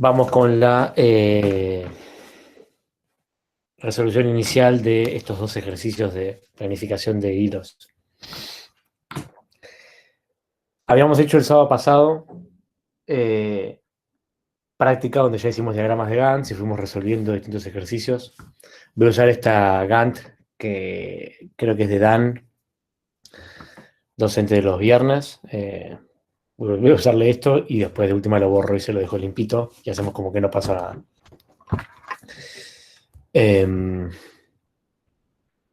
Vamos con la resolución inicial de estos dos ejercicios de planificación de hilos. Habíamos hecho el sábado pasado práctica donde ya hicimos diagramas de Gantt y fuimos resolviendo distintos ejercicios. Voy a usar esta Gantt que creo que es de Dan, docente de los viernes. Voy a usarle esto y después de última lo borro y se lo dejo limpito y hacemos como que no pasa nada.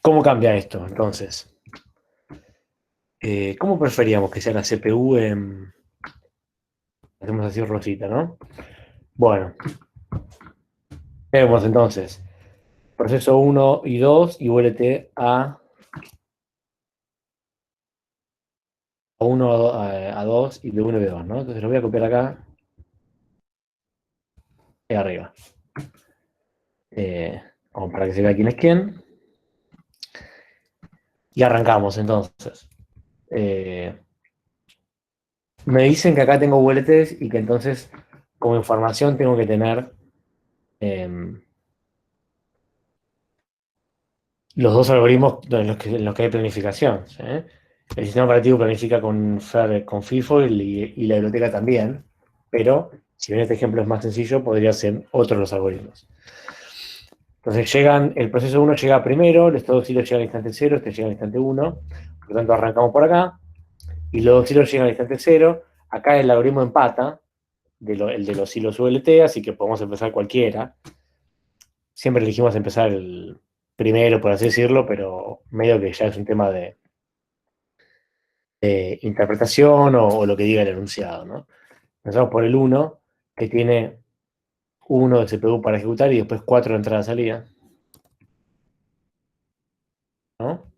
¿Cómo cambia esto entonces? ¿Cómo preferíamos que sea la CPU? Hacemos así rosita, ¿no? Bueno, tenemos entonces proceso 1 y 2 y VLT a 1 a 2 y B1 y B2, ¿no? Entonces lo voy a copiar acá y arriba. Como para que se vea quién es quién. Y arrancamos entonces. Me dicen que acá tengo VLTs y que entonces como información tengo que tener los dos algoritmos en los que hay planificación. ¿Sí? El sistema operativo planifica con FIFO y la biblioteca también, pero si bien este ejemplo es más sencillo, podría ser otros los algoritmos. Entonces el proceso 1 llega primero, los dos hilos llegan al instante 0, este llega al instante 1, por lo tanto arrancamos por acá, y los dos hilos llegan al instante 0, acá el algoritmo empata, el de los hilos ULT, así que podemos empezar cualquiera. Siempre elegimos empezar el primero, por así decirlo, pero medio que ya es un tema de interpretación o lo que diga el enunciado, ¿no? Empezamos por el 1, que tiene 1 de CPU para ejecutar y después 4 de entrada-salida, ¿no?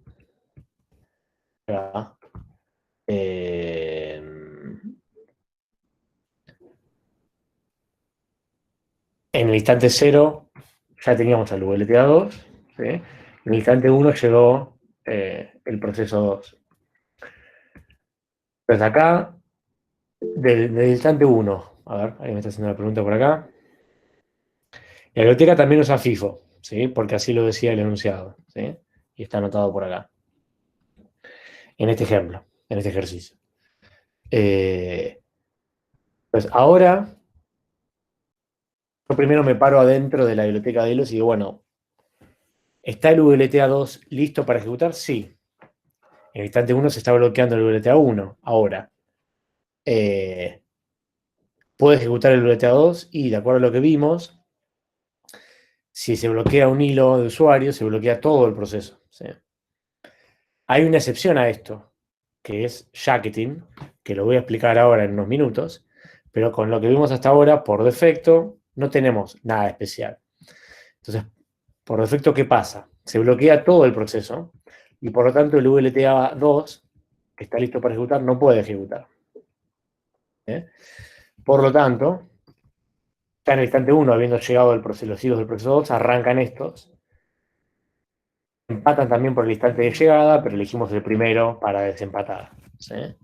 Acá. En el instante 0 ya teníamos al VLTA2, ¿sí? En el instante 1 llegó el proceso 2. Entonces acá, del instante 1, a ver, ahí me está haciendo una pregunta por acá. La biblioteca también usa FIFO, ¿sí? Porque así lo decía el enunciado, ¿sí? Y está anotado por acá. En este ejemplo, en este ejercicio. Pues ahora, yo primero me paro adentro de la biblioteca de hilos y digo, bueno, ¿está el VLTA2 listo para ejecutar? Sí. En el instante 1 se está bloqueando el VLTA1. Ahora, ¿puede ejecutar el VLTA2? Y de acuerdo a lo que vimos, si se bloquea un hilo de usuario, se bloquea todo el proceso. ¿Sí? Hay una excepción a esto, que es jacketing, que lo voy a explicar ahora en unos minutos, pero con lo que vimos hasta ahora, por defecto, no tenemos nada especial. Entonces, por defecto, ¿qué pasa? Se bloquea todo el proceso y por lo tanto el VLTA2, que está listo para ejecutar, no puede ejecutar. ¿Eh? Por lo tanto, ya en el instante 1, habiendo llegado los hilos del proceso 2, arrancan estos. Empatan también por el instante de llegada, pero elegimos el primero para desempatar. ¿Sí? Entonces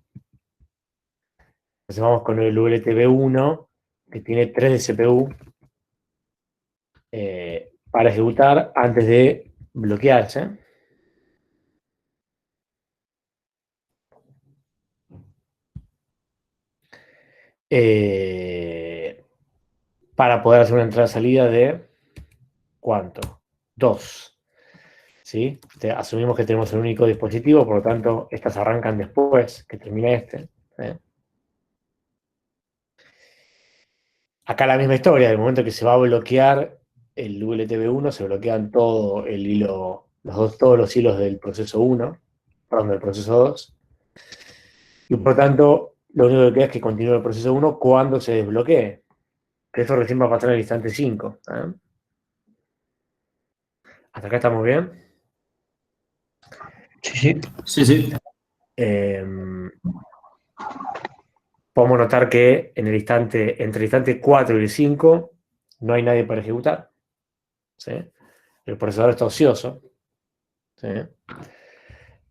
vamos con el VLTB1, que tiene 3 de CPU para ejecutar antes de bloquearse. Para poder hacer una entrada-salida de ¿cuánto? 2. ¿Sí? Asumimos que tenemos el único dispositivo, por lo tanto, estas arrancan después que termine este. ¿Sí? Acá la misma historia, del momento que se va a bloquear el WLTB1, se bloquean todo el hilo, todos los hilos del proceso 1, perdón, del proceso 2, y por tanto, lo único que queda es que continúe el proceso 1 cuando se desbloquee, que eso recién va a pasar en el instante 5. ¿Eh? ¿Hasta acá estamos bien? Sí, sí. Sí. Eh, Podemos notar que entre el instante 4 y el 5 no hay nadie para ejecutar. ¿Sí? El procesador está ocioso. ¿Sí?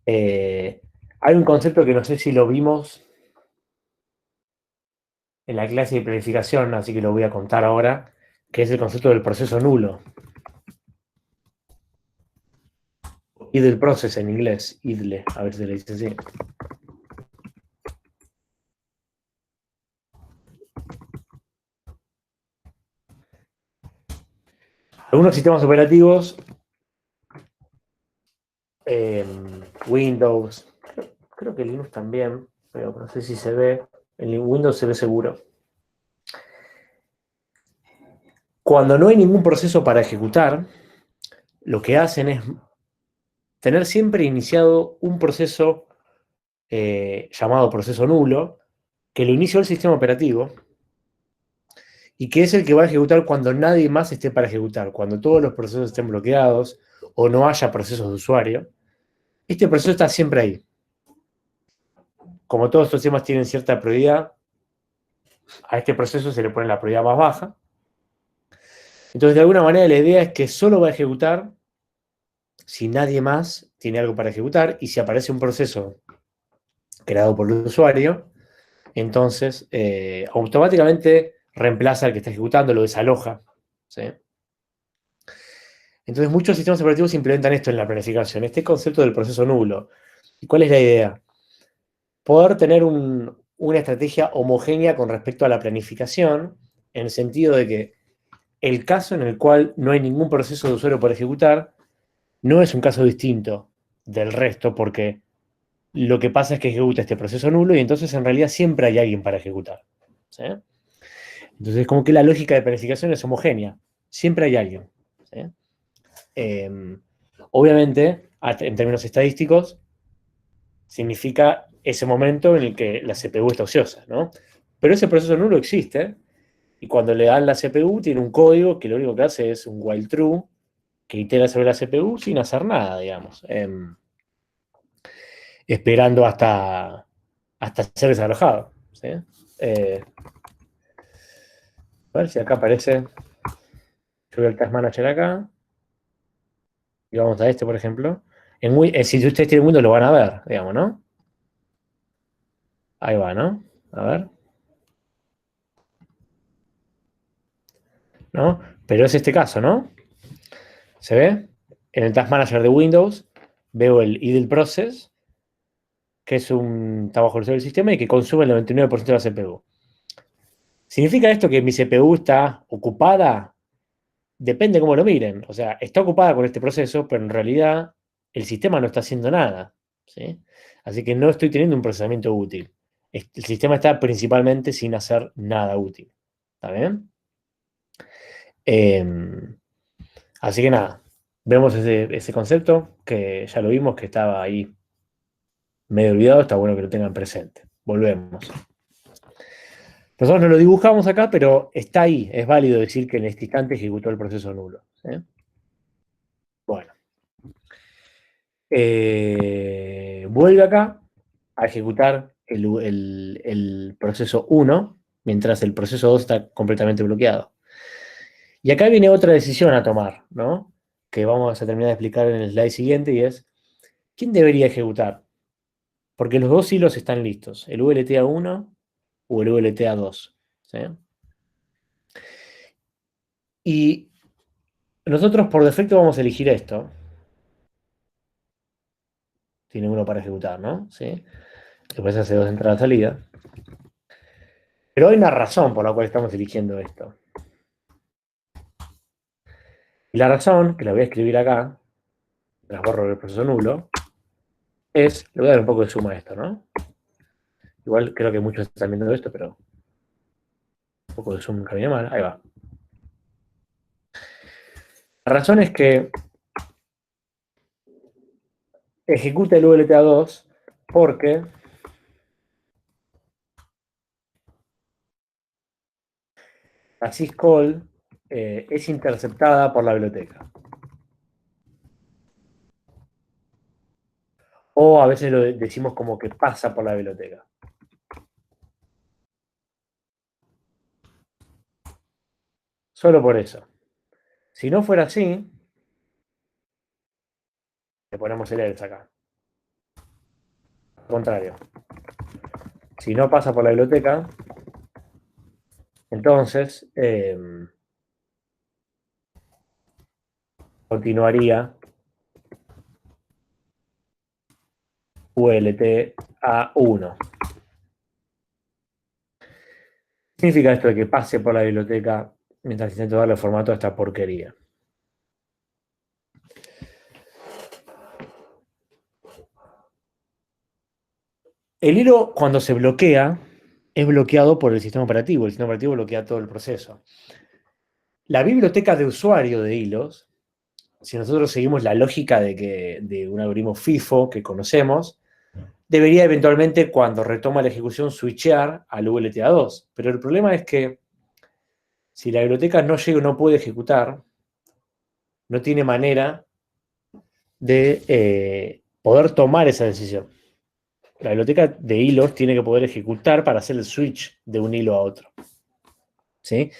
Hay un concepto que no sé si lo vimos en la clase de planificación, así que lo voy a contar ahora, que es el concepto del proceso nulo. Idle process en inglés, idle, a ver si se le dice así. Algunos sistemas operativos, Windows, creo que Linux también, pero no sé si se ve, en Windows se ve seguro. Cuando no hay ningún proceso para ejecutar, lo que hacen es tener siempre iniciado un proceso llamado proceso nulo, que lo inició el sistema operativo y que es el que va a ejecutar cuando nadie más esté para ejecutar, cuando todos los procesos estén bloqueados o no haya procesos de usuario. Este proceso está siempre ahí. Como todos estos sistemas tienen cierta prioridad, a este proceso se le pone la prioridad más baja. Entonces, de alguna manera, la idea es que solo va a ejecutar si nadie más tiene algo para ejecutar y si aparece un proceso creado por el usuario, entonces automáticamente reemplaza al que está ejecutando, lo desaloja. ¿Sí? Entonces muchos sistemas operativos implementan esto en la planificación, este concepto del proceso nulo. ¿Y cuál es la idea? Poder tener una estrategia homogénea con respecto a la planificación, en el sentido de que el caso en el cual no hay ningún proceso de usuario por ejecutar no es un caso distinto del resto, porque lo que pasa es que ejecuta este proceso nulo y entonces en realidad siempre hay alguien para ejecutar. ¿Sí? Entonces, como que la lógica de planificación es homogénea. Siempre hay alguien. ¿Sí? Obviamente, en términos estadísticos, significa ese momento en el que la CPU está ociosa, ¿no? Pero ese proceso nulo existe y cuando le dan la CPU tiene un código que lo único que hace es un while true que itera sobre la CPU sin hacer nada, digamos, esperando hasta ser desalojado. ¿Sí? A ver si acá aparece. Yo voy al Task Manager acá. Y vamos a este, por ejemplo. Si ustedes tienen Windows lo van a ver, digamos, ¿no? Ahí va, ¿no? A ver. ¿No? Pero es este caso, ¿no? ¿Se ve? En el Task Manager de Windows veo el idle process, que es está bajo el del sistema y que consume el 99% de la CPU. ¿Significa esto que mi CPU está ocupada? Depende cómo lo miren. O sea, está ocupada con este proceso, pero en realidad el sistema no está haciendo nada. ¿Sí? Así que no estoy teniendo un procesamiento útil. El sistema está principalmente sin hacer nada útil. ¿Está bien? Así que nada, vemos ese concepto que ya lo vimos que estaba ahí medio olvidado, está bueno que lo tengan presente. Volvemos. Nosotros no lo dibujamos acá, pero está ahí. Es válido decir que en este instante ejecutó el proceso nulo. ¿Sí? Bueno. Vuelve acá a ejecutar el proceso 1, mientras el proceso 2 está completamente bloqueado. Y acá viene otra decisión a tomar, ¿no? Que vamos a terminar de explicar en el slide siguiente, y es, ¿quién debería ejecutar? Porque los dos hilos están listos, el VLTA1 o el VLTA2. ¿Sí? Y nosotros por defecto vamos a elegir esto. Tiene uno para ejecutar, ¿no? ¿Sí? Después hace dos entradas-salida. Pero hay una razón por la cual estamos eligiendo esto. Y la razón, que la voy a escribir acá, las borro del proceso nulo, le voy a dar un poco de suma a esto, ¿no? Igual creo que muchos están viendo esto, pero un poco de zoom camina mal, ahí va. La razón es que ejecuta el VLTA2 porque la syscall es interceptada por la biblioteca. O a veces lo decimos como que pasa por la biblioteca. Solo por eso. Si no fuera así, le ponemos el else acá. Al contrario. Si no pasa por la biblioteca, entonces continuaría ULT a 1. ¿Qué significa esto de que pase por la biblioteca mientras intento darle formato a esta porquería? El hilo, cuando se bloquea, es bloqueado por el sistema operativo. El sistema operativo bloquea todo el proceso. La biblioteca de usuario de hilos, si nosotros seguimos la lógica de un algoritmo FIFO que conocemos, debería eventualmente, cuando retoma la ejecución, switchear al ULTA2. Pero el problema es que si la biblioteca no llega o no puede ejecutar, no tiene manera de poder tomar esa decisión. La biblioteca de hilos tiene que poder ejecutar para hacer el switch de un hilo a otro. ¿Sí?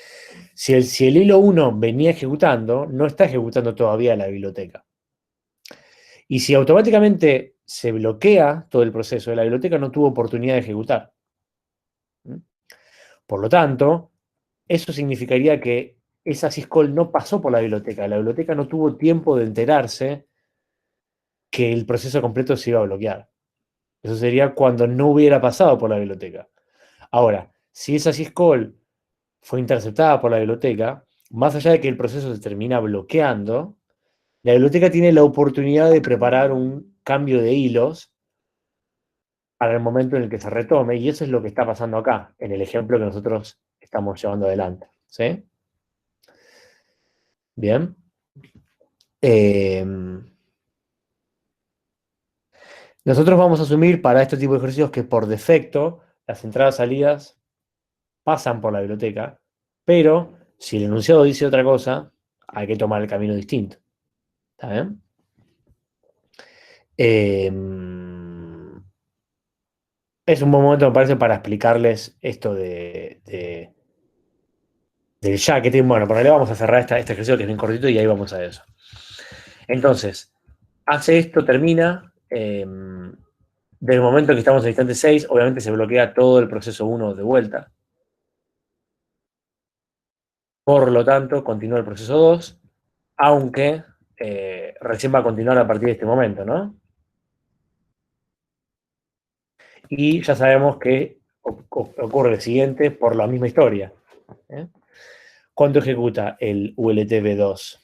Si el hilo 1 venía ejecutando, no está ejecutando todavía la biblioteca. Y si automáticamente se bloquea todo el proceso, la biblioteca no tuvo oportunidad de ejecutar. Por lo tanto, eso significaría que esa syscall no pasó por la biblioteca no tuvo tiempo de enterarse que el proceso completo se iba a bloquear. Eso sería cuando no hubiera pasado por la biblioteca. Ahora, si esa syscall fue interceptada por la biblioteca, más allá de que el proceso se termina bloqueando, la biblioteca tiene la oportunidad de preparar un cambio de hilos para el momento en el que se retome, y eso es lo que está pasando acá, en el ejemplo que nosotros estamos llevando adelante. ¿Sí? Bien. Nosotros vamos a asumir para este tipo de ejercicios que por defecto las entradas-salidas pasan por la biblioteca, pero si el enunciado dice otra cosa, hay que tomar el camino distinto. ¿Está bien? Es un buen momento, me parece, para explicarles esto del jacketing. Bueno, por ahí vamos a cerrar este ejercicio que es bien cortito y ahí vamos a eso. Entonces, hace esto, termina. Del momento que estamos en el instante 6, obviamente se bloquea todo el proceso 1 de vuelta. Por lo tanto, continúa el proceso 2, aunque recién va a continuar a partir de este momento, ¿no? Y ya sabemos que ocurre el siguiente por la misma historia. ¿Eh? ¿Cuánto ejecuta el ULTB2?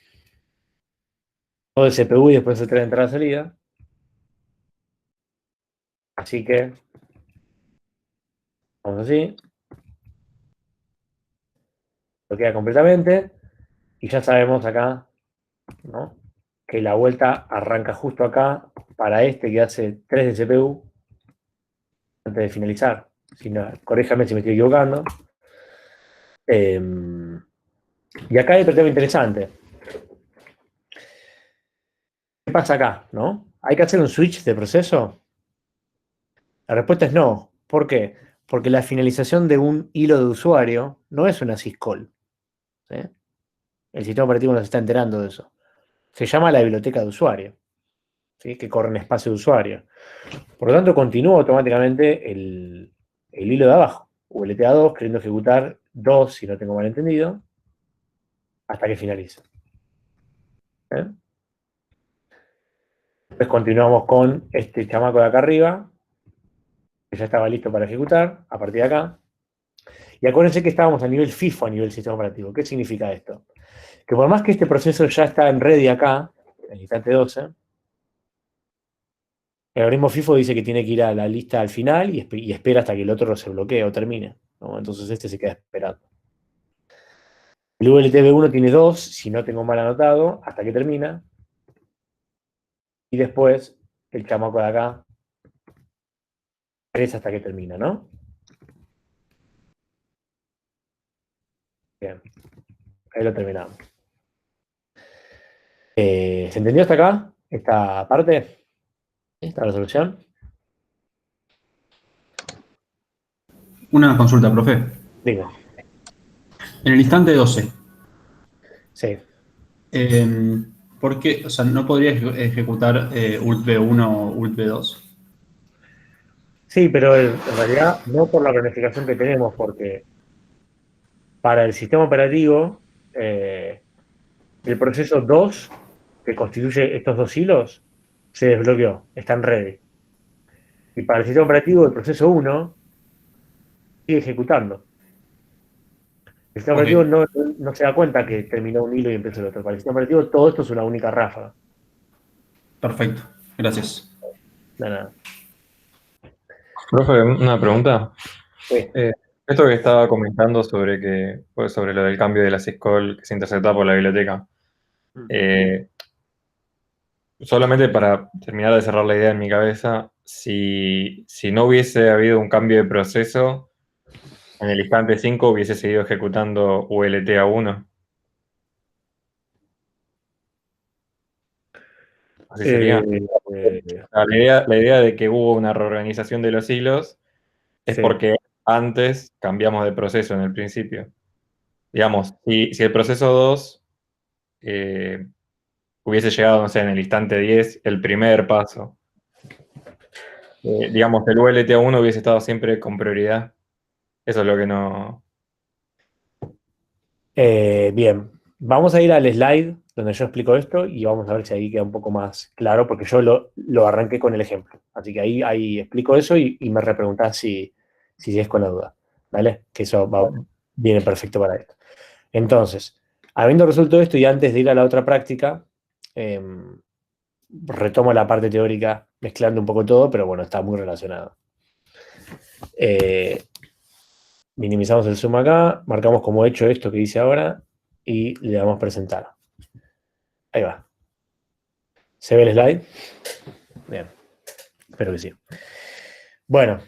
Todo el CPU y después el tren de entrada-salida. Así que, vamos así. Bloquea completamente. Y ya sabemos acá, ¿no?, que la vuelta arranca justo acá para este que hace 3 de CPU antes de finalizar. Si no, corríjame si me estoy equivocando. Y acá hay otro tema interesante. ¿Qué pasa acá? ¿No? ¿Hay que hacer un switch de proceso? La respuesta es no. ¿Por qué? Porque la finalización de un hilo de usuario no es una syscall. ¿Sí? El sistema operativo no se está enterando de eso. Se llama la biblioteca de usuario, ¿sí?, que corre en espacio de usuario. Por lo tanto, continúa automáticamente el hilo de abajo, ULTA2, queriendo ejecutar 2, si no tengo mal entendido, hasta que finalice. ¿Eh? Después continuamos con este chamaco de acá arriba, que ya estaba listo para ejecutar, a partir de acá. Y acuérdense que estábamos a nivel FIFO, a nivel sistema operativo. ¿Qué significa esto? Que por más que este proceso ya está en ready acá, en el instante 12, el algoritmo FIFO dice que tiene que ir a la lista al final y espera hasta que el otro se bloquee o termine, ¿no? Entonces este se queda esperando. El ULTB1 tiene 2, si no tengo mal anotado, hasta que termina. Y después el chamaco de acá, 3 hasta que termina, ¿no? Bien, ahí lo terminamos. ¿Se entendió hasta acá? Esta parte, esta resolución. Una consulta, profe. Digo, En el instante 12, sí. ¿por qué? O sea, ¿no podría ejecutar ult B1 o ult B2? Sí, pero en realidad no por la planificación que tenemos, porque para el sistema operativo, el proceso 2, que constituye estos dos hilos, se desbloqueó, están ready. Y para el sistema operativo, el proceso 1 sigue ejecutando. El sistema Ok, operativo no se da cuenta que terminó un hilo y empezó el otro. Para el sistema operativo, todo esto es una única ráfaga. perfecto. Gracias. De nada. Profe, una pregunta. Sí. Esto que estaba comentando sobre pues, sobre lo del cambio de la syscall que se intercepta por la biblioteca. eh, Solamente para terminar de cerrar la idea en mi cabeza, si no hubiese habido un cambio de proceso, en el instante 5 hubiese seguido ejecutando ULTA1. Así sería. Eh, eh, La idea de que hubo una reorganización de los hilos es sí. porque antes cambiamos de proceso en el principio. Digamos, si el proceso 2 eh, hubiese llegado, no sé, en el instante 10, el primer paso, digamos, el ULTA1 hubiese estado siempre con prioridad. Eso es lo que no... Bien, vamos a ir al slide donde yo explico esto y vamos a ver si ahí queda un poco más claro, porque yo lo arranqué con el ejemplo. Así que ahí explico eso y me repreguntás si sigues con la duda. ¿Vale? Que eso viene perfecto para esto. Entonces, habiendo resuelto esto y antes de ir a la otra práctica, retomo la parte teórica mezclando un poco todo, pero bueno, está muy relacionado. Minimizamos el zoom acá, marcamos como hecho esto que dice ahora y le damos presentar. Ahí va. ¿Se ve el slide? Bien, espero que sí. Bueno,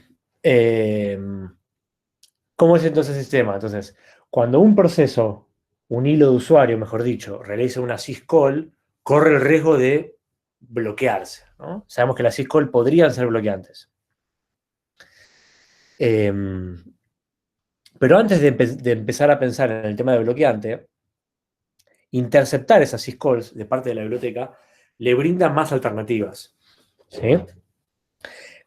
¿cómo es entonces el sistema? Entonces, cuando un proceso, un hilo de usuario, mejor dicho, realiza una syscall, corre el riesgo de bloquearse, ¿no? Sabemos que las syscall podrían ser bloqueantes. Pero antes de empezar a pensar en el tema de bloqueante, interceptar esas syscalls de parte de la biblioteca le brinda más alternativas. ¿Sí?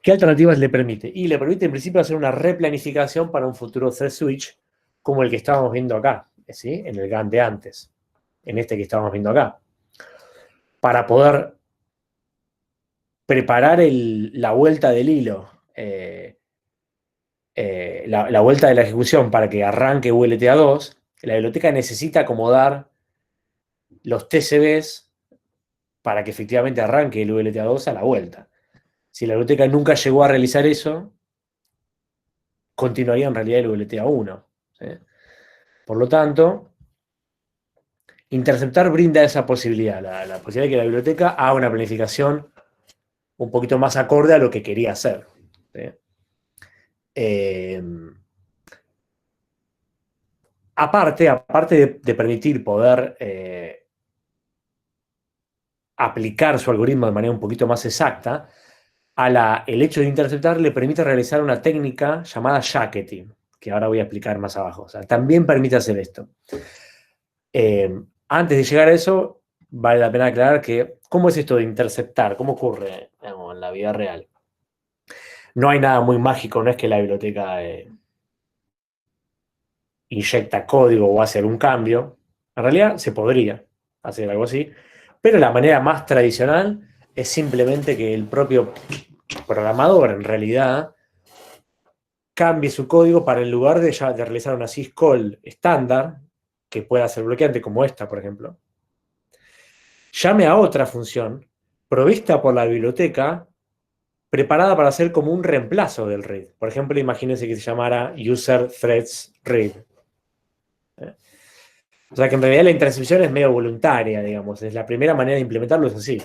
¿Qué alternativas le permite? Y le permite en principio hacer una replanificación para un futuro thread switch como el que estábamos viendo acá, ¿sí? En el GAN de antes, en este que estábamos viendo acá. Para poder preparar la vuelta del hilo, la vuelta de la ejecución para que arranque ULTA2, la biblioteca necesita acomodar los TCBs para que efectivamente arranque el ULTA2 a la vuelta. Si la biblioteca nunca llegó a realizar eso, continuaría en realidad el VLTA1. ¿Sí? Por lo tanto, interceptar brinda esa posibilidad, la posibilidad de que la biblioteca haga una planificación un poquito más acorde a lo que quería hacer. ¿Sí? Aparte de permitir poder aplicar su algoritmo de manera un poquito más exacta, el hecho de interceptar le permite realizar una técnica llamada jacketing, que ahora voy a explicar más abajo. O sea, también permite hacer esto. Antes de llegar a eso, vale la pena aclarar que, ¿cómo es esto de interceptar? ¿Cómo ocurre, digamos, en la vida real? No hay nada muy mágico, no es que la biblioteca inyecta código o hace algún cambio. En realidad se podría hacer algo así, pero la manera más tradicional es simplemente que el propio programador, en realidad, cambie su código para en lugar de realizar una syscall estándar, que pueda ser bloqueante, como esta, por ejemplo, llame a otra función provista por la biblioteca preparada para hacer como un reemplazo del read. Por ejemplo, imagínense que se llamara user threads read. O sea que en realidad la intercepción es medio voluntaria, digamos. Es la primera manera de implementarlo, es así.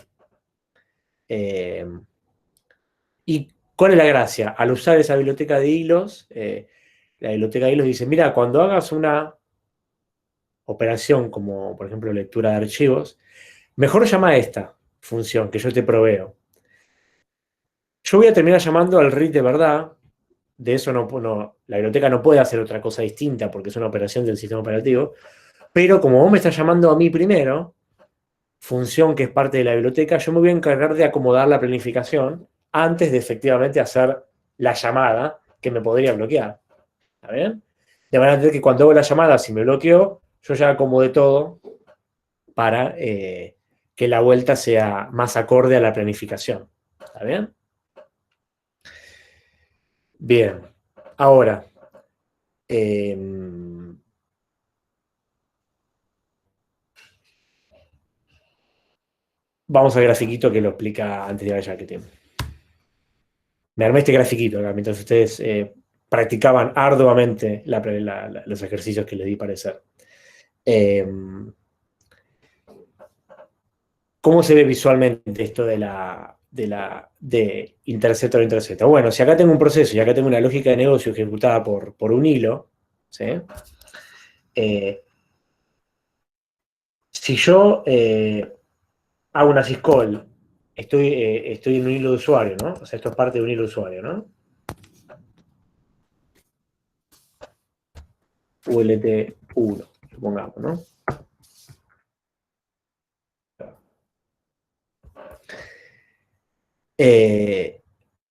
¿Y cuál es la gracia? Al usar esa biblioteca de hilos, la biblioteca de hilos dice, mira, cuando hagas una operación como, por ejemplo, lectura de archivos, mejor llama a esta función que yo te proveo. Yo voy a terminar llamando al read de verdad. De eso la biblioteca no puede hacer otra cosa distinta porque es una operación del sistema operativo. Pero como vos me estás llamando a mí primero, función que es parte de la biblioteca, yo me voy a encargar de acomodar la planificación antes de efectivamente hacer la llamada que me podría bloquear. ¿Está bien? de manera tal que cuando hago la llamada, si me bloqueo, yo ya acomodé todo para que la vuelta sea más acorde a la planificación. ¿Está bien? Bien. Ahora, vamos al grafiquito que lo explica antes de vaya que tiempo. Me armé este grafiquito acá mientras ustedes practicaban arduamente los ejercicios que les di para hacer. ¿Cómo se ve visualmente esto de interceptor a interceptor? Bueno, si acá tengo un proceso y acá tengo una lógica de negocio ejecutada por un hilo, ¿sí? Si yo hago una syscall, estoy en un hilo de usuario, ¿no? O sea, esto es parte de un hilo de usuario, ¿no? ULT1, supongamos, ¿no?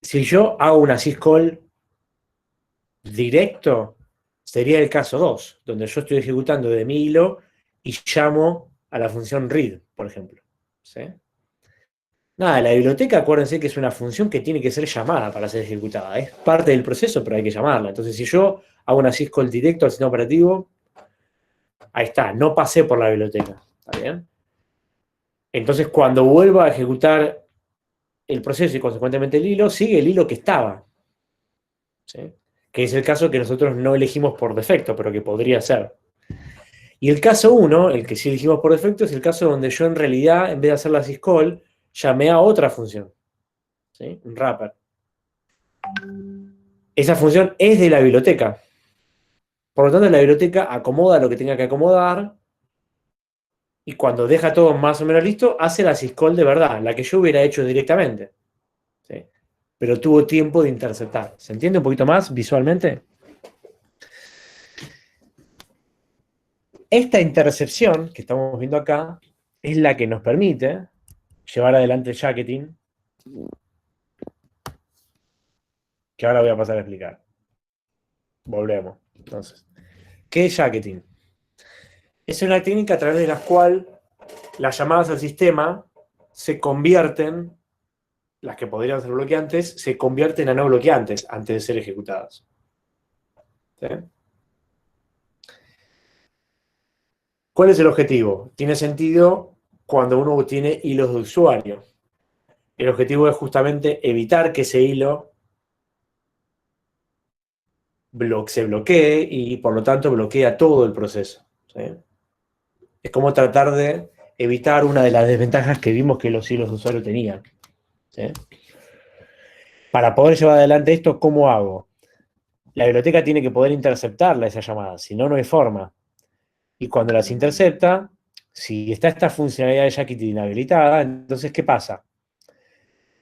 Si yo hago una syscall directo, sería el caso 2, donde yo estoy ejecutando de mi hilo y llamo a la función read, por ejemplo. ¿Sí? Nada, la biblioteca, acuérdense que es una función que tiene que ser llamada para ser ejecutada. Es parte del proceso, pero hay que llamarla. Entonces, si yo hago una syscall directo al sistema operativo, ahí está, no pasé por la biblioteca. ¿Está bien? Entonces, cuando vuelva a ejecutar el proceso y consecuentemente el hilo, sigue el hilo que estaba. ¿Sí? Que es el caso que nosotros no elegimos por defecto, pero que podría ser. Y el caso 1, el que sí elegimos por defecto, es el caso donde yo en realidad, en vez de hacer la syscall, llamé a otra función. ¿Sí? Un wrapper. Esa función es de la biblioteca. Por lo tanto, la biblioteca acomoda lo que tenga que acomodar y cuando deja todo más o menos listo, hace la syscall de verdad, la que yo hubiera hecho directamente. ¿Sí? Pero tuvo tiempo de interceptar. ¿Se entiende un poquito más visualmente? Esta intercepción que estamos viendo acá es la que nos permite llevar adelante el jacketing, que ahora voy a pasar a explicar. Volvemos. Entonces, ¿qué es jacketing? Es una técnica a través de la cual las llamadas al sistema se convierten, las que podrían ser bloqueantes, se convierten a no bloqueantes antes de ser ejecutadas. ¿Sí? ¿Cuál es el objetivo? Tiene sentido cuando uno tiene hilos de usuario. El objetivo es justamente evitar que ese hilo se bloquee y por lo tanto bloquea todo el proceso. ¿Sí? Es como tratar de evitar una de las desventajas que vimos que los hilos de usuario tenían. ¿Sí? Para poder llevar adelante esto, ¿cómo hago? La biblioteca tiene que poder interceptarla esa llamada, si no, no hay forma. Y cuando las intercepta, si está esta funcionalidad de jacketing inhabilitada, entonces, ¿qué pasa?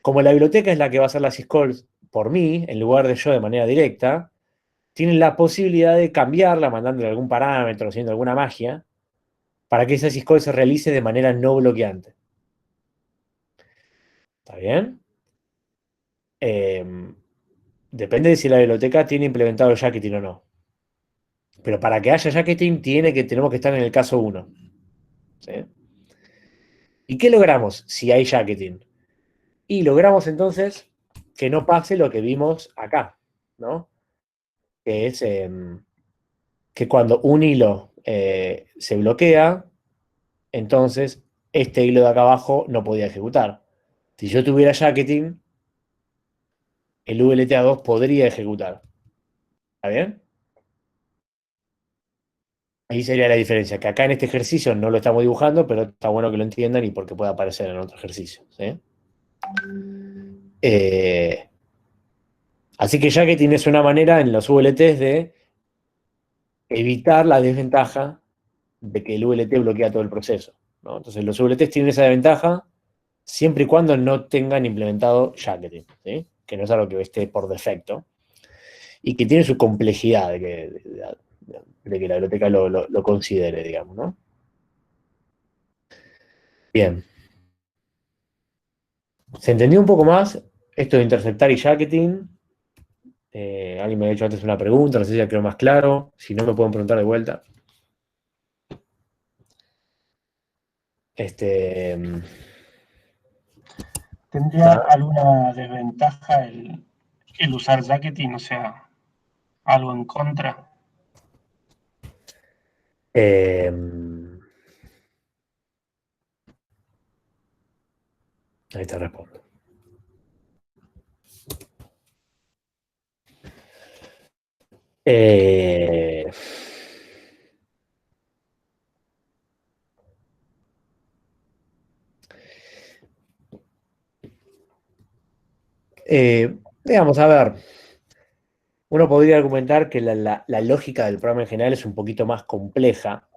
Como la biblioteca es la que va a hacer las syscalls por mí, en lugar de yo de manera directa, tienen la posibilidad de cambiarla, mandándole algún parámetro, haciendo alguna magia, para que esa syscall se realice de manera no bloqueante. ¿Está bien? Depende de si la biblioteca tiene implementado el jacketing o no. Pero para que haya jacketing tenemos que estar en el caso 1. ¿Sí? ¿Y qué logramos si hay jacketing? Y logramos entonces que no pase lo que vimos acá, ¿no? Que es que cuando un hilo se bloquea, entonces este hilo de acá abajo no podía ejecutar. Si yo tuviera jacketing, el VLTA2 podría ejecutar. ¿Está bien? Ahí sería la diferencia, que acá en este ejercicio no lo estamos dibujando, pero está bueno que lo entiendan y porque puede aparecer en otro ejercicio. ¿Sí? Así que jacketing es una manera en los VLTs de evitar la desventaja de que el VLT bloquea todo el proceso, ¿no? Entonces los VLTs tienen esa desventaja siempre y cuando no tengan implementado jacketing, ¿sí? Que no es algo que esté por defecto y que tiene su complejidad de que la biblioteca lo considere, digamos, ¿no? Bien. ¿Se entendió un poco más esto de interceptar y jacketing? Alguien me ha hecho antes una pregunta, no sé si ya quedó más claro. Si no, me pueden preguntar de vuelta. ¿Tendría Nada. alguna desventaja el usar jacketing? O sea, algo en contra. Ahí te respondo. Digamos, a ver, uno podría argumentar que la lógica del programa en general es un poquito más compleja,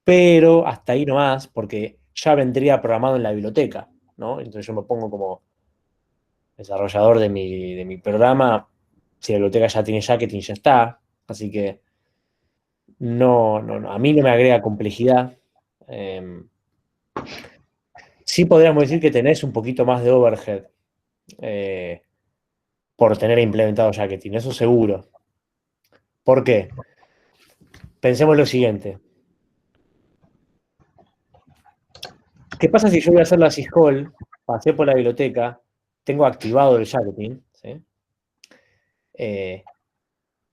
pero hasta ahí nomás, porque ya vendría programado en la biblioteca, ¿no? Entonces yo me pongo como desarrollador de mi programa, si la biblioteca ya tiene jacketing, ya está, así que no, a mí no me agrega complejidad. Sí podríamos decir que tenés un poquito más de overhead por tener implementado jacketing, eso seguro. ¿Por qué? Pensemos lo siguiente. ¿Qué pasa si yo voy a hacer la syscall, pasé por la biblioteca, tengo activado el jacketing, ¿sí?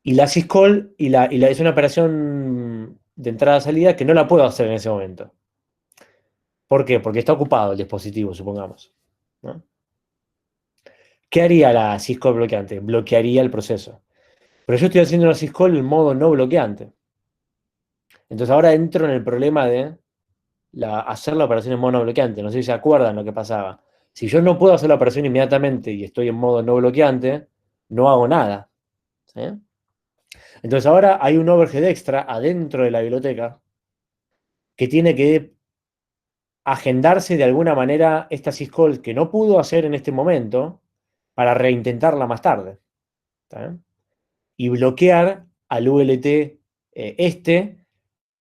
Y la syscall es una operación de entrada-salida que no la puedo hacer en ese momento. ¿Por qué? Porque está ocupado el dispositivo, supongamos, ¿no? ¿Qué haría la syscall bloqueante? Bloquearía el proceso. Pero yo estoy haciendo una syscall en modo no bloqueante. Entonces ahora entro en el problema de hacer la operación en modo no bloqueante. No sé si se acuerdan lo que pasaba. Si yo no puedo hacer la operación inmediatamente y estoy en modo no bloqueante, no hago nada, ¿sí? Entonces ahora hay un overhead extra adentro de la biblioteca que tiene que agendarse de alguna manera esta syscall que no pudo hacer en este momento para reintentarla más tarde, ¿está bien? Y bloquear al ULT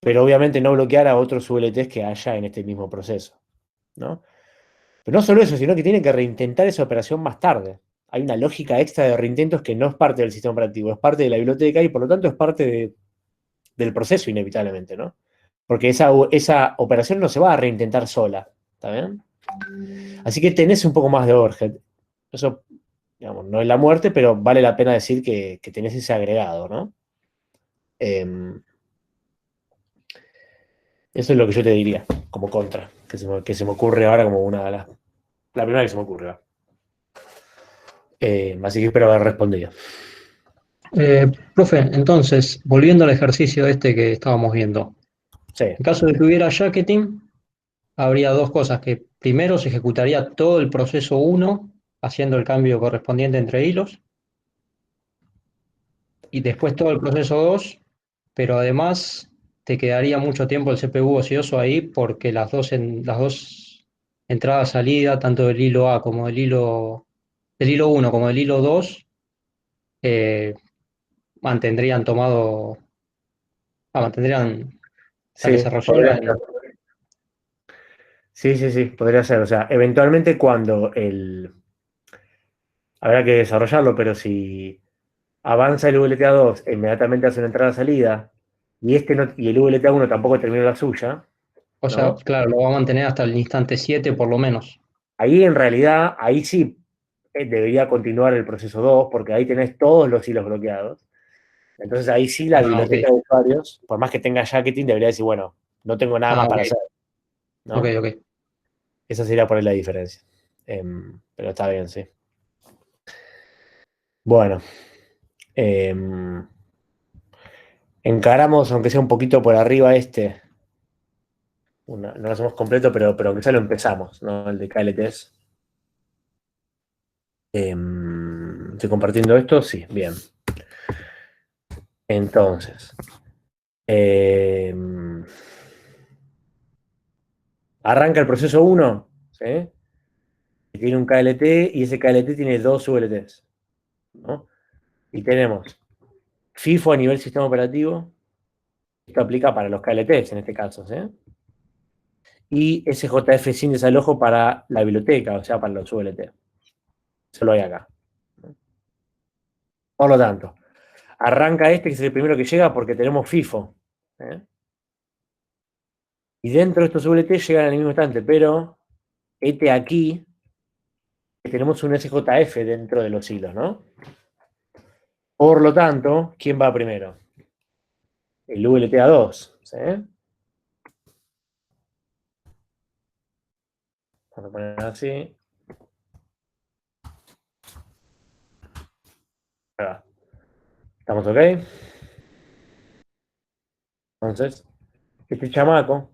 pero obviamente no bloquear a otros ULTs que haya en este mismo proceso, ¿no? Pero no solo eso, sino que tiene que reintentar esa operación más tarde. Hay una lógica extra de reintentos que no es parte del sistema operativo, es parte de la biblioteca y por lo tanto es parte del proceso inevitablemente, ¿no? Porque esa operación no se va a reintentar sola, ¿está bien? Así que tenés un poco más de overhead. Eso, digamos, no es la muerte, pero vale la pena decir que tenés ese agregado, ¿no? Eso es lo que yo te diría, como contra, que se me ocurre ahora como una de las... La primera que se me ocurre, ¿va? Así que espero haber respondido. Profe, entonces, volviendo al ejercicio este que estábamos viendo, Sí, en caso de que hubiera jacketing, habría dos cosas, que primero se ejecutaría todo el proceso 1, haciendo el cambio correspondiente entre hilos, y después todo el proceso 2, pero además te quedaría mucho tiempo el CPU ocioso ahí porque las dos entradas-salida, tanto del hilo A como del hilo 1 como del hilo 2, eh, mantendrían tomado, mantendrían la que sí, se podría resuelva ser. Sí, podría ser. O sea, eventualmente cuando habrá que desarrollarlo, pero si avanza el VLTA2, inmediatamente hace una entrada-salida, y el VLTA1 tampoco terminó la suya, O sea, ¿no? claro, lo va a mantener hasta el instante 7 por lo menos. Ahí en realidad, ahí sí debería continuar el proceso 2, porque ahí tenés todos los hilos bloqueados. Entonces ahí sí la Ah, ok. biblioteca de usuarios, por más que tenga jacketing, debería decir, bueno, no tengo nada Ah, más ok. para hacer, Ok, ¿no? ok. Esa sería por ahí la diferencia. Pero está bien, sí. Bueno, em, encaramos, aunque sea un poquito por arriba no lo hacemos completo, pero aunque sea lo empezamos, ¿no? El de KLTs. ¿Estoy compartiendo esto? Sí, bien. Entonces, em, arranca el proceso 1, ¿sí? Que tiene un KLT y ese KLT tiene dos VLTs, ¿no? Y tenemos FIFO a nivel sistema operativo, esto aplica para los KLTs en este caso, ¿sí? Y SJF sin desalojo para la biblioteca, o sea, para los VLT. Eso lo hay acá. Por lo tanto, arranca este, que es el primero que llega porque tenemos FIFO. ¿Eh? Y dentro de estos WT llegan al mismo instante, pero este aquí, tenemos un SJF dentro de los hilos, ¿no? Por lo tanto, ¿quién va primero? El VLTA2, ¿sí? Vamos a poner así. Ahí va. ¿Estamos ok? Entonces, este chamaco,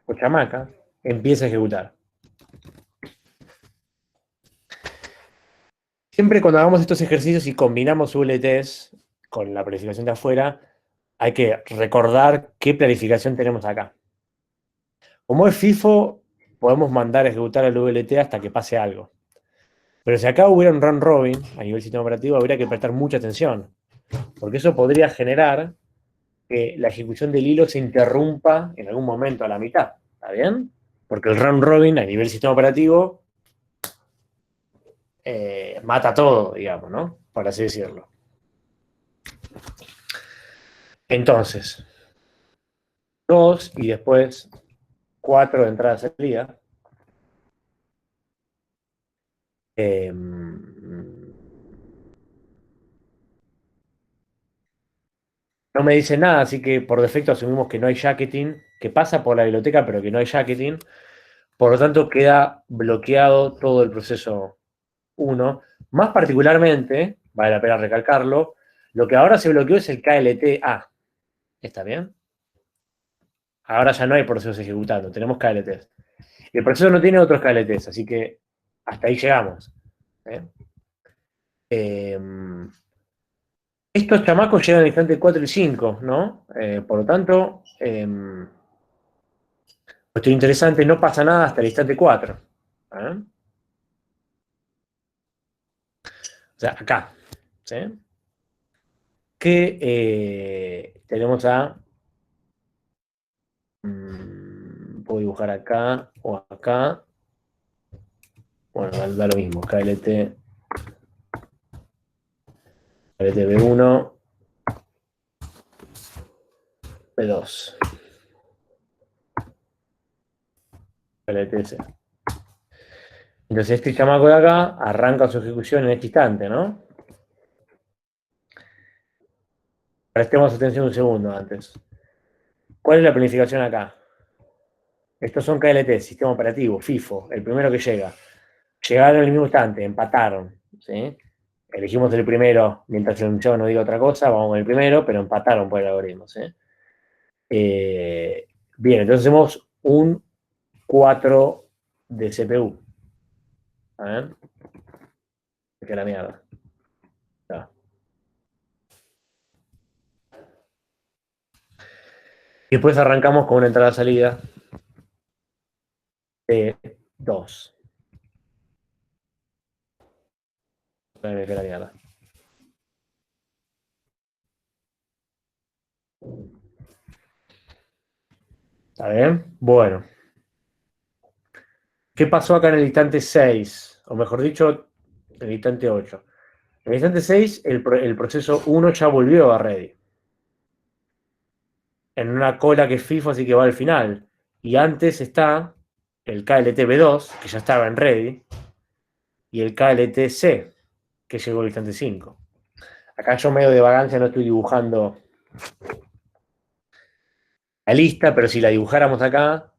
o chamaca, empieza a ejecutar. Siempre cuando hagamos estos ejercicios y combinamos VLTs con la planificación de afuera, hay que recordar qué planificación tenemos acá. Como es FIFO, podemos mandar a ejecutar al VLT hasta que pase algo. Pero si acá hubiera un run robin a nivel sistema operativo, habría que prestar mucha atención, porque eso podría generar que la ejecución del hilo se interrumpa en algún momento a la mitad. ¿Está bien? Porque el run robin a nivel sistema operativo mata todo, digamos, ¿no? Por así decirlo. Entonces, 2 y después 4 de entrada-salida. No me dice nada, así que por defecto asumimos que no hay jacketing, que pasa por la biblioteca, pero que no hay jacketing. Por lo tanto, queda bloqueado todo el proceso 1. Más particularmente, vale la pena recalcarlo, lo que ahora se bloqueó es el KLT-A. ¿Está bien? Ahora ya no hay procesos ejecutando, tenemos KLTs. El proceso no tiene otros KLTs, así que hasta ahí llegamos. Estos chamacos llegan al instante 4 y 5, ¿no? Por lo tanto, esto interesante, no pasa nada hasta el instante 4. ¿Eh? O sea, acá. ¿Sí? Que tenemos a... puedo dibujar acá o acá. Bueno, da lo mismo. KLT B1, B2. KLTC. Entonces este chamaco de acá arranca su ejecución en este instante, ¿no? Prestemos atención un segundo antes. ¿Cuál es la planificación acá? Estos son KLT, sistema operativo, FIFO, el primero que llega. Llegaron en el mismo instante, empataron. ¿Sí? Elegimos el primero, mientras el enunciado no diga otra cosa, vamos con el primero, pero empataron por el algoritmo. ¿Sí? Bien, entonces hacemos un 4 de CPU. A ver. Que la mierda. Ya. Y después arrancamos con una entrada-salida de 2. Que la mierda. ¿Está bien? Bueno. ¿Qué pasó acá en el instante 6? O mejor dicho, en el instante 8. En el instante 6, el proceso 1 ya volvió a ready. En una cola que es FIFO, así que va al final. Y antes está el KLT-B2, que ya estaba en ready, y el KLT-C, que llegó al instante 5. Acá yo medio de vagancia no estoy dibujando la lista, pero si la dibujáramos acá,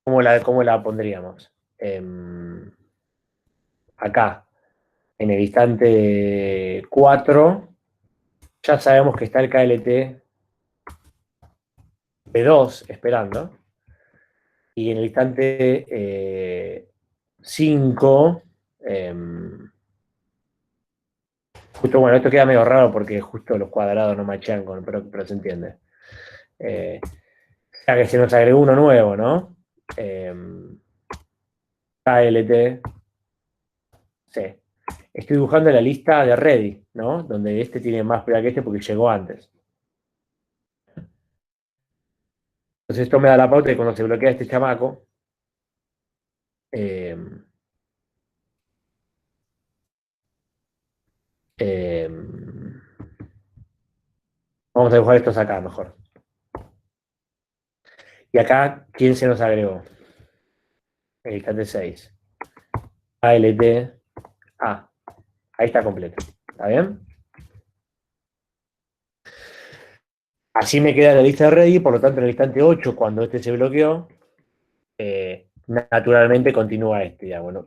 ¿cómo la pondríamos? Acá, en el instante 4, ya sabemos que está el KLT B2 esperando. Y en el instante 5, justo, bueno, esto queda medio raro porque justo los cuadrados no machean con, pero se entiende. Ya que se nos agregó uno nuevo, ¿no? KLT. Sí. Estoy dibujando la lista de ready, ¿no? Donde este tiene más prioridad que este porque llegó antes. Entonces esto me da la pauta de cuando se bloquea este chamaco, Vamos a dibujar estos acá mejor. Y acá, ¿quién se nos agregó? El KT6. ALT. A. Ahí está completo. ¿Está bien? Así me queda la lista de ready, por lo tanto, en el instante 8, cuando este se bloqueó, naturalmente continúa este. Ya, bueno,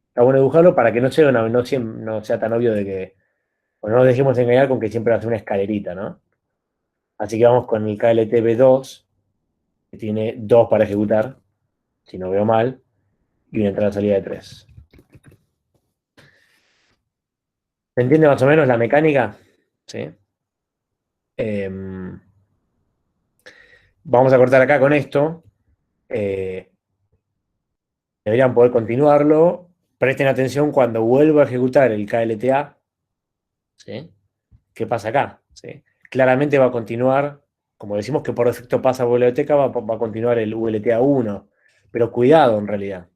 está bueno dibujarlo para que no sea tan obvio de que. O no nos dejemos engañar con que siempre va a ser una escalerita, ¿no? Así que vamos con el KLT B2, que tiene 2 para ejecutar, si no veo mal, y una entrada-salida de 3. ¿Se entiende más o menos la mecánica? ¿Sí? Vamos a cortar acá con esto. Deberían poder continuarlo. Presten atención cuando vuelva a ejecutar el KLTA. ¿Sí? ¿Qué pasa acá? ¿Sí? Claramente va a continuar, como decimos que por defecto pasa por la biblioteca, va a continuar el VLTA 1. Pero cuidado en realidad.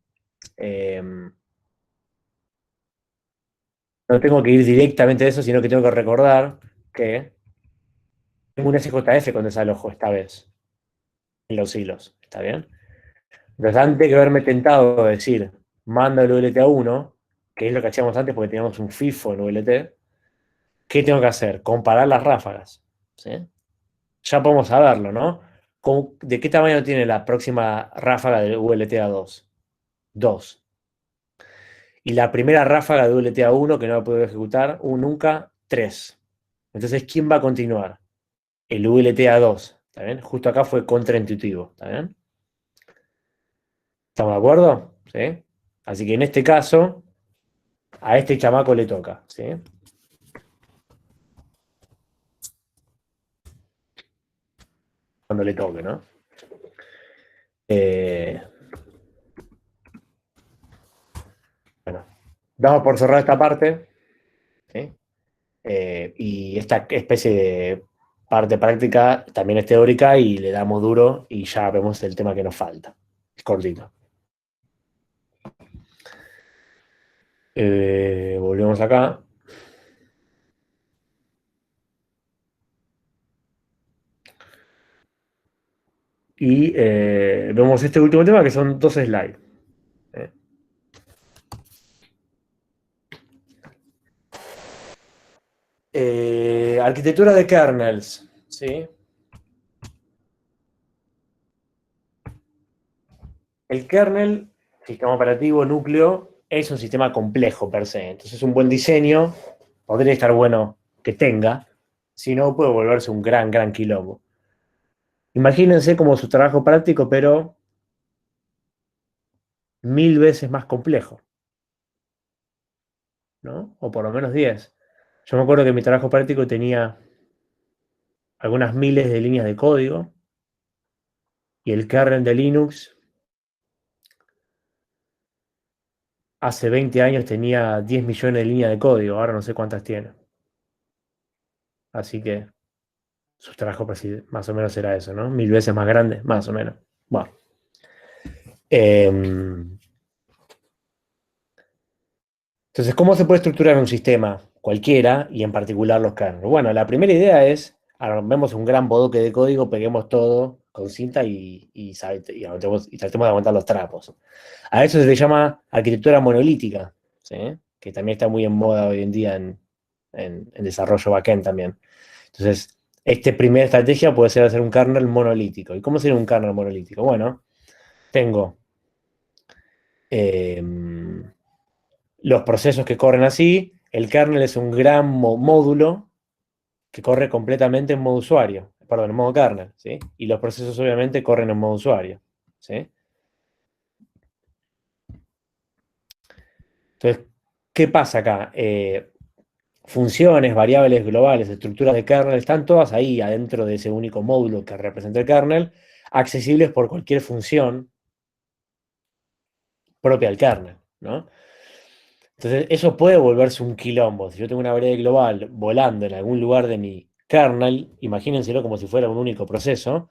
No tengo que ir directamente a eso, sino que tengo que recordar que tengo un SJF con desalojo esta vez en los hilos. ¿Está bien? Entonces, antes de haberme tentado de decir, manda el VLT a 1, que es lo que hacíamos antes porque teníamos un FIFO en VLT, ¿qué tengo que hacer? Comparar las ráfagas. ¿Sí? Ya podemos saberlo, ¿no? ¿De qué tamaño tiene la próxima ráfaga del VLT a 2? 2. Y la primera ráfaga de VLT a 1 que no va a poder ejecutar nunca, 3. Entonces, ¿quién va a continuar? El VLT a 2. ¿Está bien? Justo acá fue contraintuitivo. ¿Está bien? ¿Estamos de acuerdo? ¿Sí? Así que en este caso, a este chamaco le toca. ¿Sí? Cuando le toque, ¿no? Bueno, damos por cerrada esta parte. ¿Sí? Y esta especie de parte práctica también es teórica y le damos duro y ya vemos el tema que nos falta. Es cortito. Volvemos acá. Y vemos este último tema que son 2 slides. Arquitectura de kernels. ¿Sí? El kernel, sistema operativo, núcleo, es un sistema complejo per se. Entonces un buen diseño podría estar bueno que tenga, si no puede volverse un gran quilombo. Imagínense como su trabajo práctico, pero 1000 veces más complejo, ¿no? O por lo menos 10. Yo me acuerdo que mi trabajo práctico tenía algunas miles de líneas de código y el kernel de Linux hace 20 años tenía 10 millones de líneas de código, ahora no sé cuántas tiene. Así que su trabajo más o menos era eso, ¿no? 1000 veces más grande, más o menos. Bueno. Entonces, ¿cómo se puede estructurar un sistema cualquiera y en particular los kernels? Bueno, la primera idea es, armemos un gran bodoque de código, peguemos todo con cinta y tratemos de aguantar los trapos. A eso se le llama arquitectura monolítica, ¿sí? Que también está muy en moda hoy en día en desarrollo backend también. Entonces, esta primera estrategia puede ser hacer un kernel monolítico. ¿Y cómo sería un kernel monolítico? Bueno, tengo los procesos que corren así. El kernel es un gran módulo que corre completamente en modo usuario, perdón, en modo kernel, ¿sí? Y los procesos obviamente corren en modo usuario, ¿sí? Entonces, ¿qué pasa acá? Funciones, variables globales, estructuras de kernel, están todas ahí adentro de ese único módulo que representa el kernel, accesibles por cualquier función propia del kernel, ¿no? Entonces, eso puede volverse un quilombo. Si yo tengo una variable global volando en algún lugar de mi kernel, imagínenselo como si fuera un único proceso,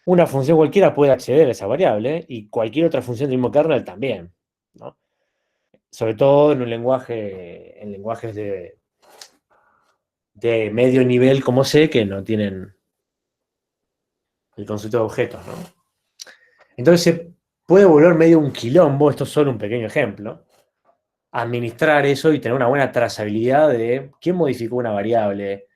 una función cualquiera puede acceder a esa variable y cualquier otra función del mismo kernel también, ¿no? Sobre todo en lenguajes de medio nivel como C que no tienen el concepto de objetos, ¿no? Entonces se puede volver medio un quilombo, esto es solo un pequeño ejemplo, administrar eso y tener una buena trazabilidad de quién modificó una variable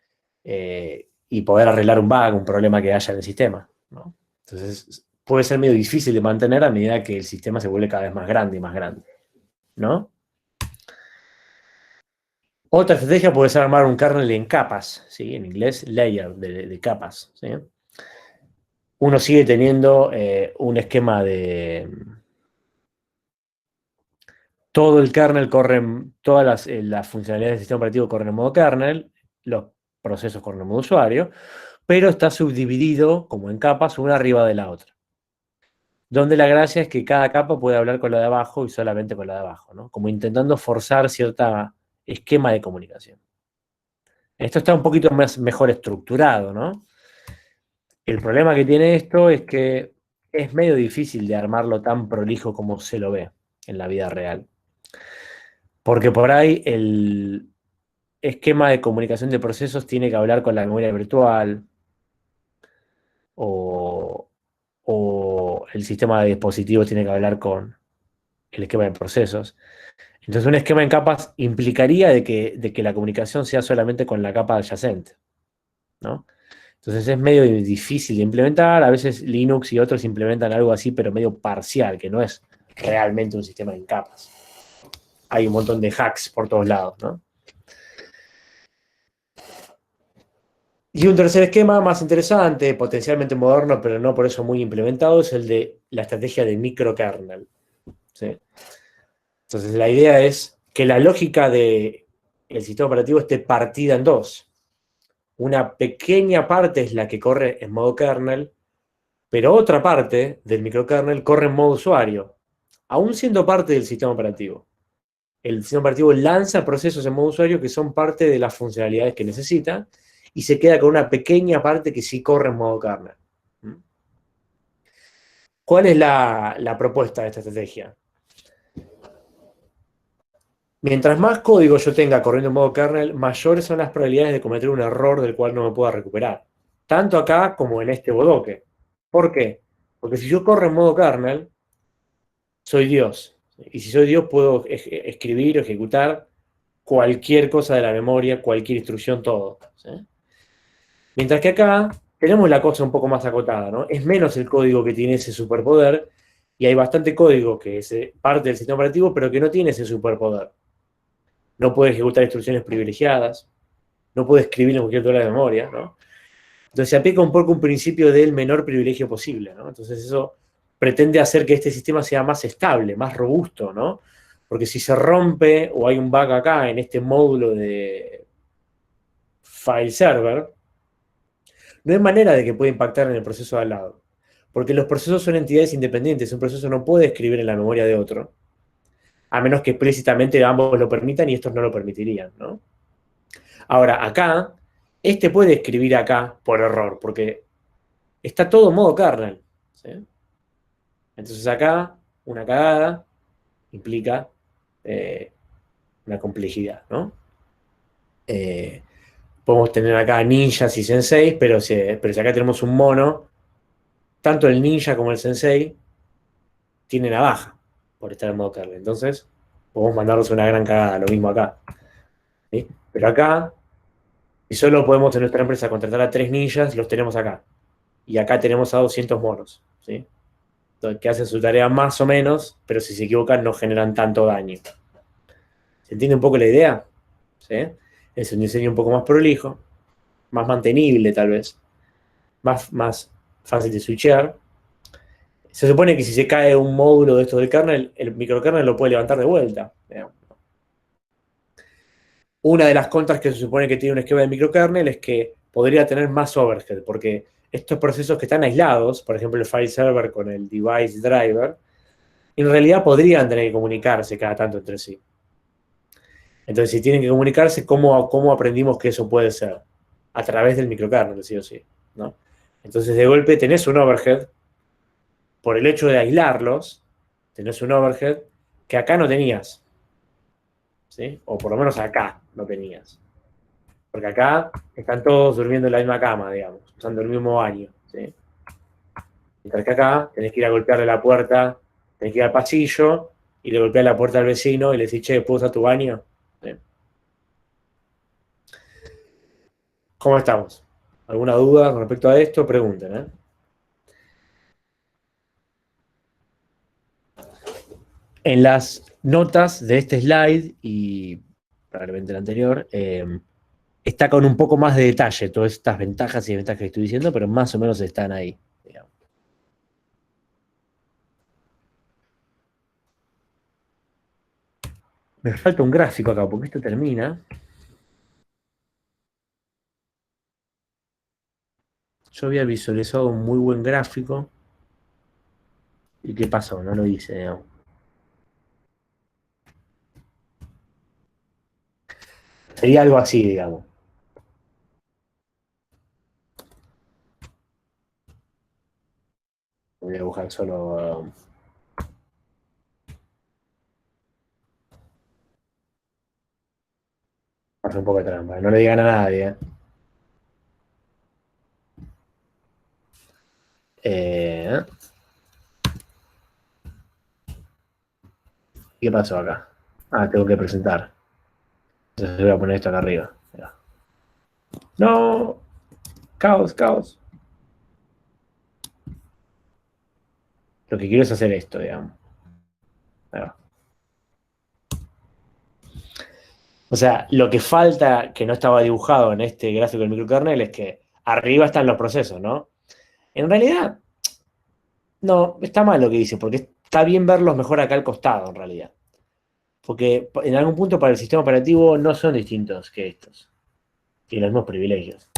y poder arreglar un bug, un problema que haya en el sistema, ¿no? Entonces puede ser medio difícil de mantener a medida que el sistema se vuelve cada vez más grande y más grande, ¿no? Otra estrategia puede ser armar un kernel en capas, ¿sí? En inglés, layer, de capas, ¿sí? Uno sigue teniendo un esquema de... Todo el kernel corre, todas las funcionalidades del sistema operativo corren en modo kernel, los procesos corren en modo usuario, pero está subdividido como en capas, una arriba de la otra. Donde la gracia es que cada capa puede hablar con la de abajo y solamente con la de abajo, ¿no? Como intentando forzar cierto esquema de comunicación. Esto está un poquito mejor estructurado, ¿no? El problema que tiene esto es que es medio difícil de armarlo tan prolijo como se lo ve en la vida real. Porque por ahí el esquema de comunicación de procesos tiene que hablar con la memoria virtual o el sistema de dispositivos tiene que hablar con el esquema de procesos. Entonces un esquema en capas implicaría de que la comunicación sea solamente con la capa adyacente, ¿no? Entonces es medio difícil de implementar. A veces Linux y otros implementan algo así, pero medio parcial, que no es realmente un sistema en capas. Hay un montón de hacks por todos lados, ¿no? Y un tercer esquema más interesante, potencialmente moderno, pero no por eso muy implementado, es el de la estrategia de microkernel, ¿sí? Entonces la idea es que la lógica del sistema operativo esté partida en dos. Una pequeña parte es la que corre en modo kernel, pero otra parte del microkernel corre en modo usuario, aún siendo parte del sistema operativo. El sistema operativo lanza procesos en modo usuario que son parte de las funcionalidades que necesita y se queda con una pequeña parte que sí corre en modo kernel. ¿Cuál es la propuesta de esta estrategia? Mientras más código yo tenga corriendo en modo kernel, mayores son las probabilidades de cometer un error del cual no me pueda recuperar. Tanto acá como en este bodoque. ¿Por qué? Porque si yo corro en modo kernel, soy Dios. Y si soy Dios, puedo escribir o ejecutar cualquier cosa de la memoria, cualquier instrucción, todo, ¿sí? Mientras que acá tenemos la cosa un poco más acotada, ¿no? Es menos el código que tiene ese superpoder y hay bastante código que es parte del sistema operativo, pero que no tiene ese superpoder. No puede ejecutar instrucciones privilegiadas, no puede escribir en cualquier lugar de memoria, ¿no? Entonces se aplica un poco un principio del menor privilegio posible, ¿no? Entonces eso pretende hacer que este sistema sea más estable, más robusto, ¿no? Porque si se rompe o hay un bug acá en este módulo de file server, no hay manera de que pueda impactar en el proceso de al lado. Porque los procesos son entidades independientes. Un proceso no puede escribir en la memoria de otro, a menos que explícitamente ambos lo permitan y estos no lo permitirían, ¿no? Ahora, acá, este puede escribir acá por error, porque está todo en modo kernel, ¿sí? Entonces acá, una cagada implica una complejidad, ¿no? Podemos tener acá ninjas y senseis, pero si acá tenemos un mono, tanto el ninja como el sensei tienen navaja por estar en modo kernel. Entonces, podemos mandarnos una gran cagada, lo mismo acá, ¿sí? Pero acá, si solo podemos en nuestra empresa contratar a 3 ninjas, los tenemos acá. Y acá tenemos a 200 monos, ¿sí? Entonces, que hacen su tarea más o menos, pero si se equivocan no generan tanto daño. ¿Se entiende un poco la idea? ¿Sí? Es un diseño un poco más prolijo, más mantenible tal vez, más fácil de switchear. Se supone que si se cae un módulo de estos del kernel, el microkernel lo puede levantar de vuelta. Una de las contras que se supone que tiene un esquema de microkernel es que podría tener más overhead, porque estos procesos que están aislados, por ejemplo el file server con el device driver, en realidad podrían tener que comunicarse cada tanto entre sí. Entonces, si tienen que comunicarse, ¿cómo aprendimos que eso puede ser? A través del microkernel, sí o sí, ¿no? Entonces, de golpe tenés un overhead, por el hecho de aislarlos, tenés un overhead que acá no tenías, ¿sí? O por lo menos acá no tenías. Porque acá están todos durmiendo en la misma cama, digamos, usando el mismo baño, ¿sí? Mientras que acá tenés que ir a golpearle la puerta, tenés que ir al pasillo y le golpeás la puerta al vecino y le decís, che, ¿puedo usar tu baño? ¿Sí? ¿Cómo estamos? ¿Alguna duda con respecto a esto? Pregunten, ¿eh? En las notas de este slide y probablemente el anterior, está con un poco más de detalle todas estas ventajas y desventajas que estoy diciendo, pero más o menos están ahí, digamos. Me falta un gráfico acá, porque esto termina. Yo había visualizado un muy buen gráfico. ¿Y qué pasó? No lo hice, digamos. Sería algo así, digamos. Voy a dibujar solo. Hace un poco de trampa. No le digan a nadie. ¿Qué pasó acá? Ah, tengo que presentar. Entonces voy a poner esto acá arriba. Mirá. No. Caos, caos. Lo que quiero es hacer esto, digamos. Ahí va. O sea, lo que falta, que no estaba dibujado en este gráfico del microkernel, es que arriba están los procesos, ¿no? En realidad, no, está mal lo que dice, porque está bien verlos mejor acá al costado, en realidad. Porque en algún punto para el sistema operativo no son distintos que estos. Tienen los mismos privilegios.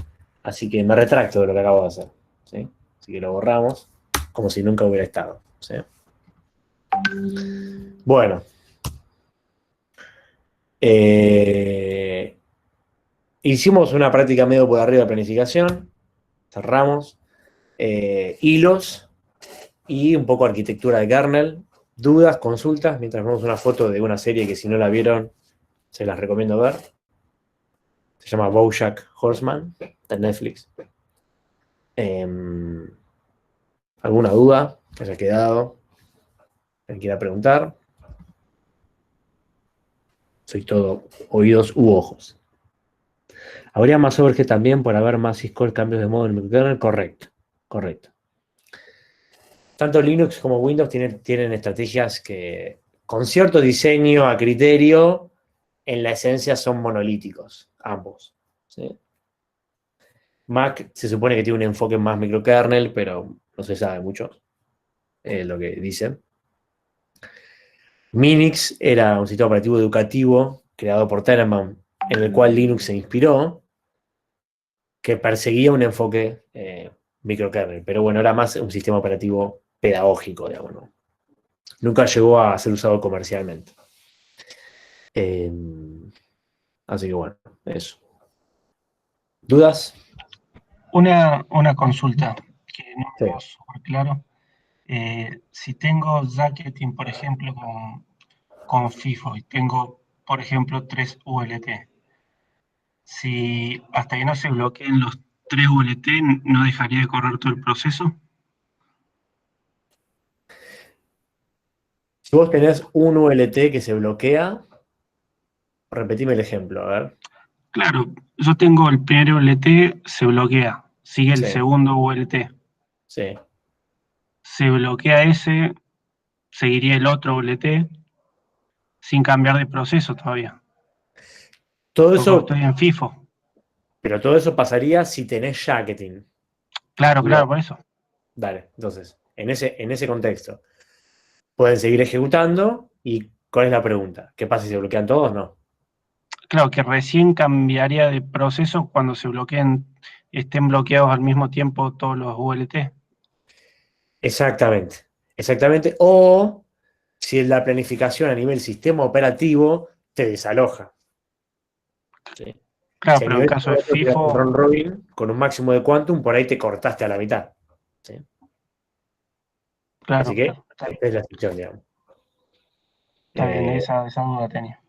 Así que me retracto de lo que acabo de hacer. ¿Sí? Así que lo borramos como si nunca hubiera estado. ¿Sí? Bueno. Hicimos una práctica medio por arriba de planificación. Cerramos. Hilos y un poco arquitectura de kernel. Dudas, consultas, mientras vemos una foto de una serie que si no la vieron, se las recomiendo ver. Se llama BoJack Horseman, de Netflix. ¿Alguna duda que haya quedado? ¿Alguien quiera preguntar? Soy todo oídos u ojos. ¿Habría más overhead también por haber más syscall cambios de modo en el microkernel? Correcto, correcto. Tanto Linux como Windows tienen estrategias que, con cierto diseño a criterio, en la esencia son monolíticos, ambos. ¿Sí? Mac se supone que tiene un enfoque más microkernel, pero no se sabe mucho lo que dicen. Minix era un sistema operativo educativo creado por Tenenbaum, en el cual Linux se inspiró, que perseguía un enfoque microkernel, pero bueno, era más un sistema operativo pedagógico, digamos, ¿no? Nunca llegó a ser usado comercialmente. Así que bueno, eso. ¿Dudas? Una consulta que no me Sí. quedó súper claro. Si tengo Jacketing, por ejemplo, con FIFO y tengo, por ejemplo, 3 ULT, si hasta que no se bloqueen los 3 ULT, ¿no dejaría de correr todo el proceso? Si vos tenés un ULT que se bloquea, repetime el ejemplo, a ver. Claro, yo tengo el primer ULT, se bloquea, sigue el Sí, segundo ULT, sí. se bloquea ese, seguiría el otro ULT sin cambiar de proceso todavía, Todo porque eso, estoy en FIFO. pero todo eso pasaría si tenés jacketing. Claro, Digo, por eso. dale, entonces, en ese contexto, pueden seguir ejecutando y ¿cuál es la pregunta? ¿Qué pasa si se bloquean todos? No. Claro, que recién cambiaría de proceso cuando se bloqueen, estén bloqueados al mismo tiempo todos los ULT. Exactamente, exactamente. O si la planificación a nivel sistema operativo te desaloja. ¿Sí? Claro, Si a pero en nivel caso de un FIFO, round robin con un máximo de quantum, por ahí te cortaste a la mitad. ¿Sí? Así claro, que está bien, esta es la excepción, digamos. esa duda tenía.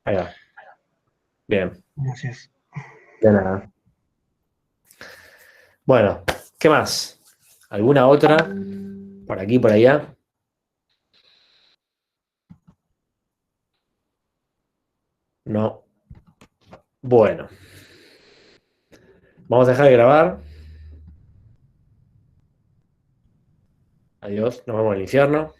Ahí va. Bien. Gracias. De nada. Bueno, ¿qué más? ¿Alguna otra? Por aquí, por allá. No. Bueno. Vamos a dejar de grabar. Adiós, nos vemos en el infierno.